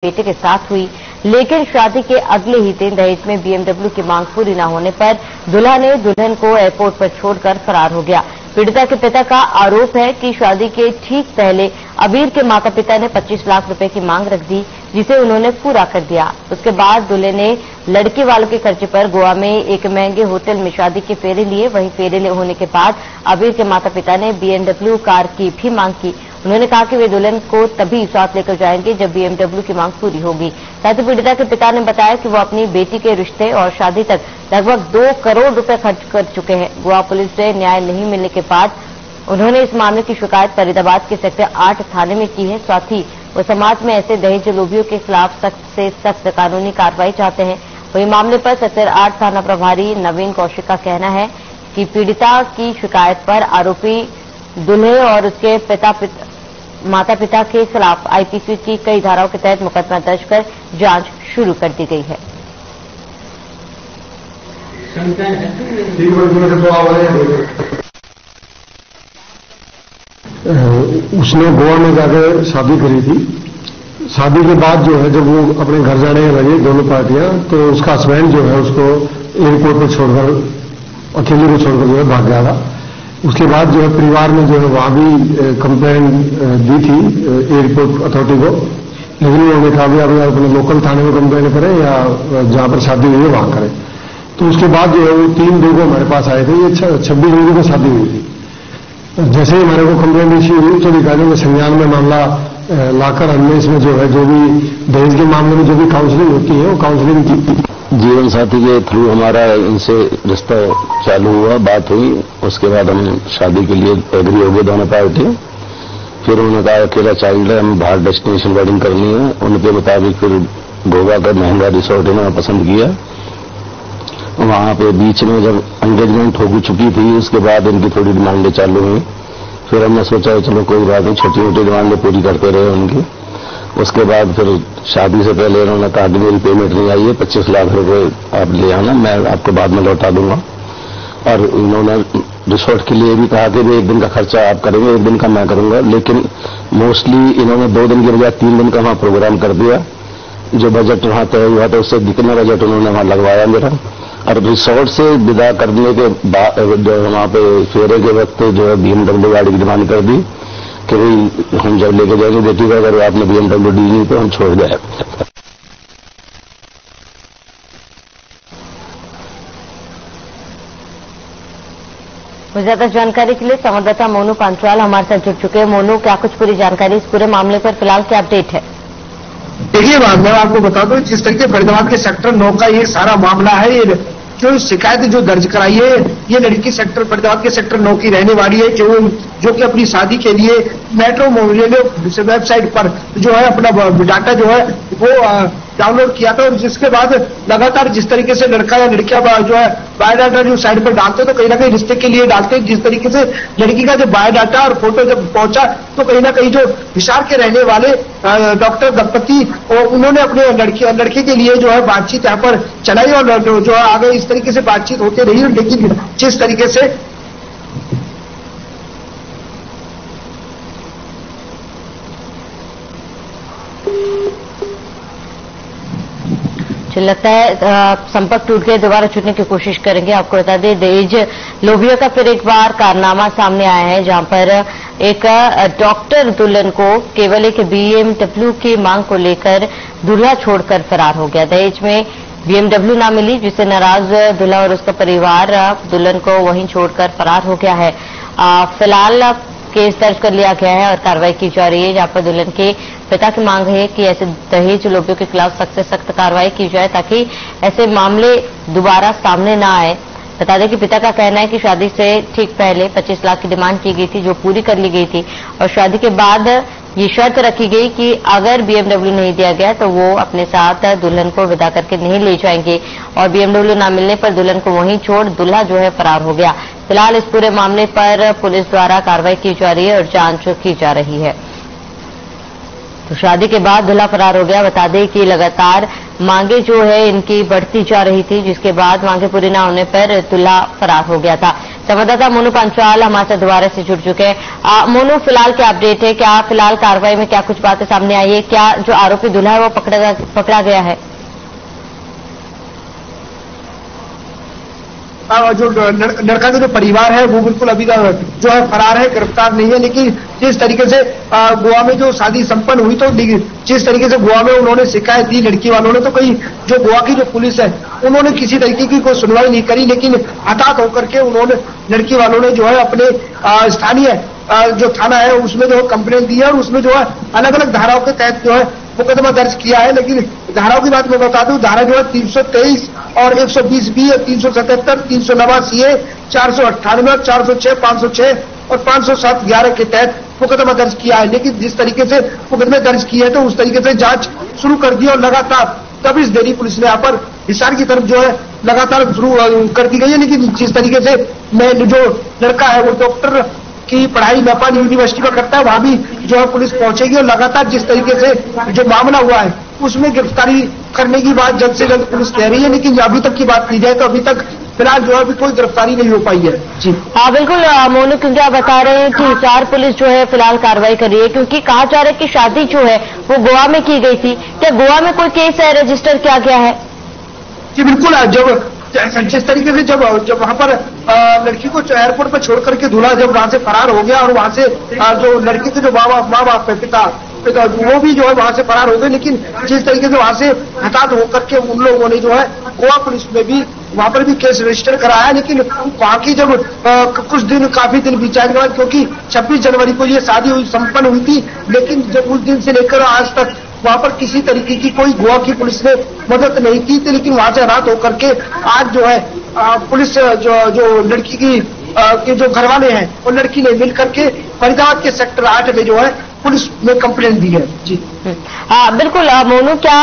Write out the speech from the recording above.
बेटे के साथ हुई, लेकिन शादी के अगले ही दिन दहेज में BMW की मांग पूरी न होने पर दूल्हा ने दुल्हन को एयरपोर्ट पर छोड़कर फरार हो गया। पीड़िता के पिता का आरोप है कि शादी के ठीक पहले अबीर के माता पिता ने 25 लाख रुपए की मांग रख दी, जिसे उन्होंने पूरा कर दिया। उसके बाद दूल्हे ने लड़के वालों के खर्चे पर गोवा में एक महंगे होटल में शादी के फेरे लिए। वहीं फेरे होने के बाद अबीर के माता पिता ने BMW कार की भी मांग की। उन्होंने कहा कि वे दुल्हन को तभी साथ लेकर जाएंगे जब BMW की मांग पूरी होगी। साथ ही पीड़िता के पिता ने बताया कि वो अपनी बेटी के रिश्ते और शादी तक लगभग 2 करोड़ रुपए खर्च कर चुके हैं। गोवा पुलिस से न्याय नहीं मिलने के बाद उन्होंने इस मामले की शिकायत फरीदाबाद के सेक्टर 8 थाने में की है। साथ ही वो समाज में ऐसे दहेज लोभियों के खिलाफ सख्त से सख्त कानूनी कार्रवाई चाहते हैं। वही मामले पर सेक्टर 8 थाना प्रभारी नवीन कौशिक का कहना है कि पीड़िता की शिकायत पर आरोपी दूल्हे और उसके माता पिता के खिलाफ IPC की कई धाराओं के तहत मुकदमा दर्ज कर जांच शुरू कर दी गई है। उसने गोवा में जाकर शादी करी थी। शादी के बाद जो है जब वो अपने घर जाने लगे दोनों पार्टियां, तो उसका हस्बैंड जो है उसको एयरपोर्ट पर छोड़कर, अकेले को छोड़कर जो है भाग गया था। उसके बाद जो है परिवार ने जो है वहां भी कंप्लेन दी थी एयरपोर्ट अथॉरिटी को, लेकिन उन्होंने कहा भी अभी अपने लोकल थाने में कंप्लेन करें या जहां पर शादी हुई है वहां करें। तो उसके बाद जो है वो 3 लोग हमारे पास आए थे। ये 26 जनवरी को शादी हुई थी। जैसे ही हमारे को कंप्लेन इश्यू हुई तो अधिकारियों के संज्ञान में मामला लाकर हमने इसमें जो है जो भी दहेज के मामले में जो भी काउंसलिंग होती है वो काउंसलिंग की। जीवन साथी के थ्रू हमारा इनसे रिश्ता चालू हुआ, बात हुई। उसके बाद हम शादी के लिए एग्री हो गए दोनों पार्टी। फिर उन्होंने कहा अकेला चाइल्ड है, हम बाहर डेस्टिनेशन वेडिंग करनी है। उनके मुताबिक फिर गोवा का महंगा रिसोर्ट इन्होंने पसंद किया। वहां पे बीच में जब एंगेजमेंट हो चुकी थी उसके बाद इनकी थोड़ी डिमांडें चालू हुई। फिर हमने सोचा चलो कोई बात नहीं, छोटी मोटी डिमांडें पूरी करते रहे उनकी। उसके बाद फिर शादी से पहले उन्होंने कहा कि मेरी पेमेंट नहीं आई है, 25 लाख रुपए आप ले आना, मैं आपको बाद में लौटा दूंगा। और इन्होंने रिसोर्ट के लिए भी कहा कि 1 दिन का खर्चा आप करेंगे, 1 दिन का मैं करूंगा। लेकिन मोस्टली इन्होंने 2 दिन की बजाय 3 दिन का वहां प्रोग्राम कर दिया। जो बजट वहां तय हुआ था उससे कितना बजट उन्होंने वहां लगवाया मेरा। और रिसोर्ट से विदा करने के बाद जो वहां पे फेरे के वक्त जो है BMW गाड़ी की डिमांड कर दी कि भाई हम जब लेके जाएंगे बेटी को, अगर आपने BMW दी नहीं तो हम छोड़ गए। ज्यादा जानकारी के लिए संवाददाता मोनू पांचाल हमारे साथ जुड़ चुके हैं। मोनू, क्या कुछ पूरी जानकारी इस पूरे मामले पर फिलहाल क्या अपडेट है? देखिए, मैं आपको बता दूं जिस तरीके फरीदाबाद के सेक्टर 9 का ये सारा मामला है, ये जो शिकायत जो दर्ज कराई है, ये लड़की सेक्टर फरीदाबाद के सेक्टर 9 की रहने वाली है, जो कि अपनी शादी के लिए मेट्रो मोबाइल वेबसाइट पर जो है अपना डाटा जो है वो डाउनलोड किया था। और जिसके बाद लगातार जिस तरीके से लड़का या लड़कियां जो है बायोडाटा जो साइट पर डालते तो कहीं ना कहीं रिश्ते के लिए डालते, जिस तरीके से लड़की का जब बायोडाटा और फोटो जब पहुंचा तो कहीं ना कहीं जो हिसार के रहने वाले डॉक्टर दंपति और उन्होंने अपने लड़के के लिए जो है बातचीत यहाँ पर चलाई और जो है आगे इस तरीके से बातचीत होती रही। लेकिन जिस तरीके से लगता है संपर्क टूट गए, दोबारा छूटने की कोशिश करेंगे। आपको बता दें दहेज लोभियों का फिर एक बार कारनामा सामने आया है, जहां पर एक डॉक्टर दुल्हन को केवल एक BMW की मांग को लेकर दूल्हा छोड़कर फरार हो गया। दहेज में BMW ना मिली, जिससे नाराज दूल्हा और उसका परिवार दुल्हन को वहीं छोड़कर फरार हो गया है। फिलहाल केस दर्ज कर लिया गया है और कार्रवाई की जा रही है, जहां पर दुल्हन के पिता की मांग है कि ऐसे दहेज लोभियों के खिलाफ सख्त से सख्त कार्रवाई की जाए ताकि ऐसे मामले दोबारा सामने न आए। बता दें कि पिता का कहना है कि शादी से ठीक पहले 25 लाख की डिमांड की गई थी, जो पूरी कर ली गई थी। और शादी के बाद ये शर्त रखी गई कि अगर BMW नहीं दिया गया तो वो अपने साथ दुल्हन को विदा करके नहीं ले जाएंगे। और BMW न मिलने पर दुल्हन को वहीं छोड़ दूल्हा जो है फरार हो गया। फिलहाल इस पूरे मामले पर पुलिस द्वारा कार्रवाई की जा रही है और जांच की जा रही है। तो शादी के बाद दूल्हा फरार हो गया। बता दें कि लगातार मांगे जो है इनकी बढ़ती जा रही थी, जिसके बाद मांगे पूरी न होने पर दूल्हा फरार हो गया था। संवाददाता मोनू पंचाल हमारे साथ दोबारा से जुड़ चुके हैं। मोनू, फिलहाल क्या अपडेट है? क्या फिलहाल कार्रवाई में क्या कुछ बातें सामने आई है? क्या जो आरोपी दूल्हा है वो पकड़ा गया है? जो लड़का का जो परिवार है वो बिल्कुल अभी जो है फरार है, गिरफ्तार नहीं है। लेकिन जिस तरीके से गोवा में जो शादी संपन्न हुई, तो जिस तरीके से गोवा में उन्होंने शिकायत दी लड़की वालों ने, तो कहीं जो गोवा की जो पुलिस है उन्होंने किसी तरीके की कोई सुनवाई नहीं करी। लेकिन हताहत होकर के उन्होंने लड़की वालों ने जो है अपने स्थानीय जो थाना है उसमें जो कंप्लेंट दी है और उसमें जो है अलग अलग धाराओं के तहत जो है मुकदमा दर्ज किया है। लेकिन धाराओं की बात मैं बता दूं, धारा जो है 323 और 120B, 377, 389A, 498, 406, 506 और 507-11 के तहत मुकदमा दर्ज किया है। लेकिन जिस तरीके से मुकदमे दर्ज किए हैं तो उस तरीके से जांच शुरू कर दी और लगातार तभी दिल्ली पुलिस ने यहाँ पर हिसार की तरफ जो है लगातार शुरू कर दी गई है। लेकिन जिस तरीके से जो लड़का है वो डॉक्टर की पढ़ाई नेपाल यूनिवर्सिटी में करता है, वहां भी जो है पुलिस पहुंचेगी और लगातार जिस तरीके से जो मामला हुआ है उसमें गिरफ्तारी करने की बात जल्द से जल्द पुलिस कह रही है। लेकिन अभी तक की बात की जाए तो अभी तक फिलहाल जो है अभी कोई गिरफ्तारी नहीं हो पाई है। जी हाँ बिल्कुल मोनू, क्योंकि आप बता रहे हैं कि हिसार पुलिस जो है फिलहाल कार्रवाई कर रही है, क्योंकि कहा जा रहा है कि शादी जो है वो गोवा में की गई थी। क्या गोवा में कोई केस है रजिस्टर किया गया है? जी बिल्कुल, जब जिस तरीके से जब वहां पर लड़की को एयरपोर्ट पर छोड़ करके दूल्हा जब वहां से फरार हो गया और वहां से जो लड़की के जो माँ बाप है, पिता वो भी जो है वहां से फरार हो गए। लेकिन जिस तरीके से वहां से हताहत होकर के उन लोगों ने जो है गोवा पुलिस में भी वहां पर भी केस रजिस्टर कराया है। लेकिन वहां की जब काफी दिन बीत जाने के बाद, क्योंकि 26 जनवरी को ये शादी संपन्न हुई थी, लेकिन जब उस दिन से लेकर आज तक वहां पर किसी तरीके की कोई गोवा की पुलिस ने मदद नहीं की थी। लेकिन वहां से रात होकर के आज जो है पुलिस जो लड़की की के जो घर वाले हैं और लड़की ने मिल करके फरीदाबाद के सेक्टर 8 में जो है पुलिस में कंप्लेंट दी है। जी हाँ बिल्कुल मोनू, क्या